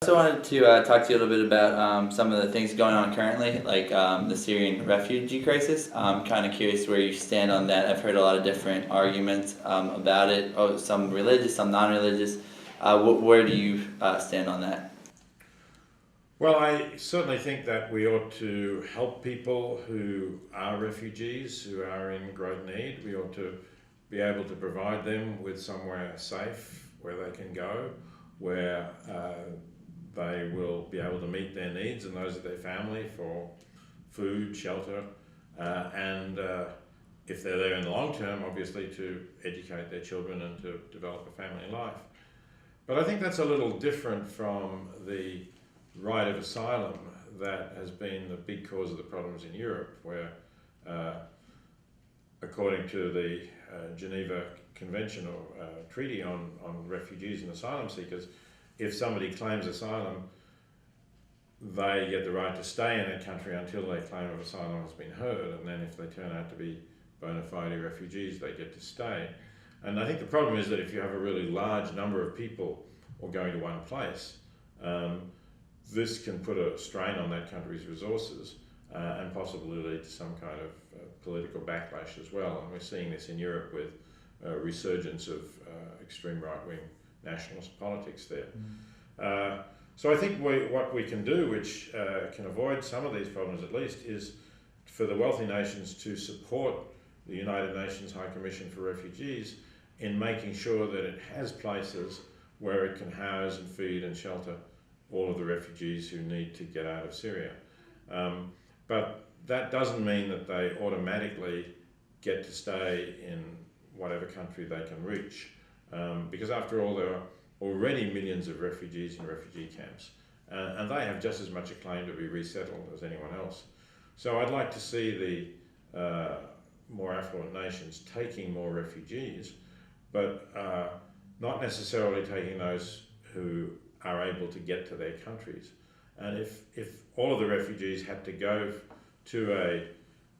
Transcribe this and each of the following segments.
I also wanted to talk to you a little bit about some of the things going on currently, like the Syrian Refugee Crisis. I'm kind of curious where you stand on that. I've heard a lot of different arguments about it, some religious, some non-religious. Where do you stand on that? Well, I certainly think that we ought to help people who are refugees, who are in great need. We ought to be able to provide them with somewhere safe where they can go, where they will be able to meet their needs and those of their family for food, shelter, and if they're there in the long term, obviously to educate their children and to develop a family life. But I think that's a little different from the right of asylum that has been the big cause of the problems in Europe, where according to the Geneva Convention or Treaty on Refugees and Asylum Seekers, if somebody claims asylum, they get the right to stay in that country until their claim of asylum has been heard, and then if they turn out to be bona fide refugees, they get to stay. And I think the problem is that if you have a really large number of people all going to one place, this can put a strain on that country's resources and possibly lead to some kind of political backlash as well. And we're seeing this in Europe with a resurgence of extreme right-wing nationalist politics there. So I think what we can do, which can avoid some of these problems at least, is for the wealthy nations to support the United Nations High Commission for Refugees in making sure that it has places where it can house and feed and shelter all of the refugees who need to get out of Syria. But that doesn't mean that they automatically get to stay in whatever country they can reach. Because after all, there are already millions of refugees in refugee camps, and they have just as much a claim to be resettled as anyone else. So I'd like to see the more affluent nations taking more refugees, but not necessarily taking those who are able to get to their countries. And if all of the refugees had to go to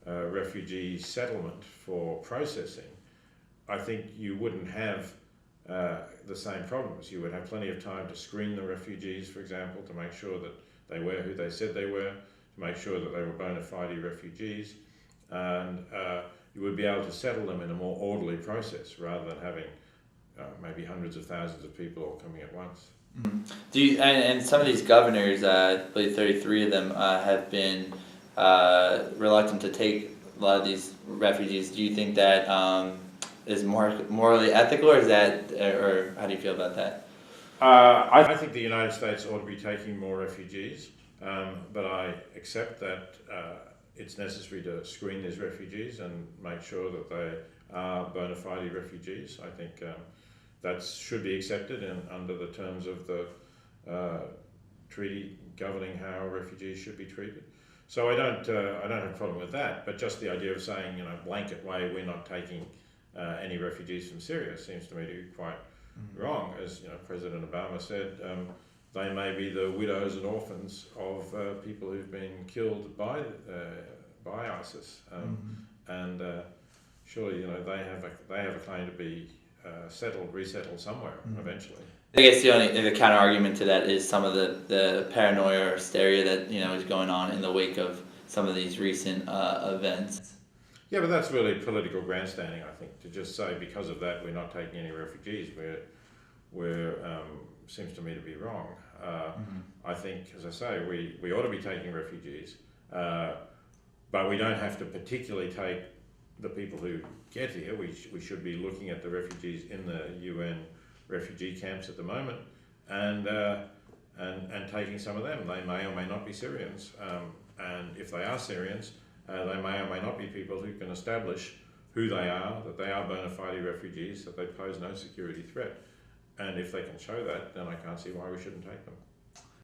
a refugee settlement for processing, I think you wouldn't have the same problems. You would have plenty of time to screen the refugees, for example, to make sure that they were who they said they were, to make sure that they were bona fide refugees, and you would be able to settle them in a more orderly process rather than having maybe hundreds of thousands of people all coming at once. Do you, and some of these governors, I believe 33 of them, have been reluctant to take a lot of these refugees. Do you think that is morally ethical, or is that, or how do you feel about that? I think the United States ought to be taking more refugees, but I accept that it's necessary to screen these refugees and make sure that they are bona fide refugees. I think that should be accepted under the terms of the treaty governing how refugees should be treated. So I don't have a problem with that, but just the idea of saying, blanket way, we're not taking any refugees from Syria seems to me to be quite wrong. As President Obama said, they may be the widows and orphans of people who've been killed by ISIS, and surely they have a claim to be resettled somewhere eventually. I guess the counter argument to that is some of the paranoia or hysteria that is going on in the wake of some of these recent events. Yeah, but that's really political grandstanding, I think, to just say because of that we're not taking any refugees, we're seems to me to be wrong. I think, as I say, we ought to be taking refugees, but we don't have to particularly take the people who get here. We should be looking at the refugees in the UN refugee camps at the moment and taking some of them. They may or may not be Syrians, and if they are Syrians, they may or may not be people who can establish who they are, that they are bona fide refugees, that they pose no security threat. And if they can show that, then I can't see why we shouldn't take them.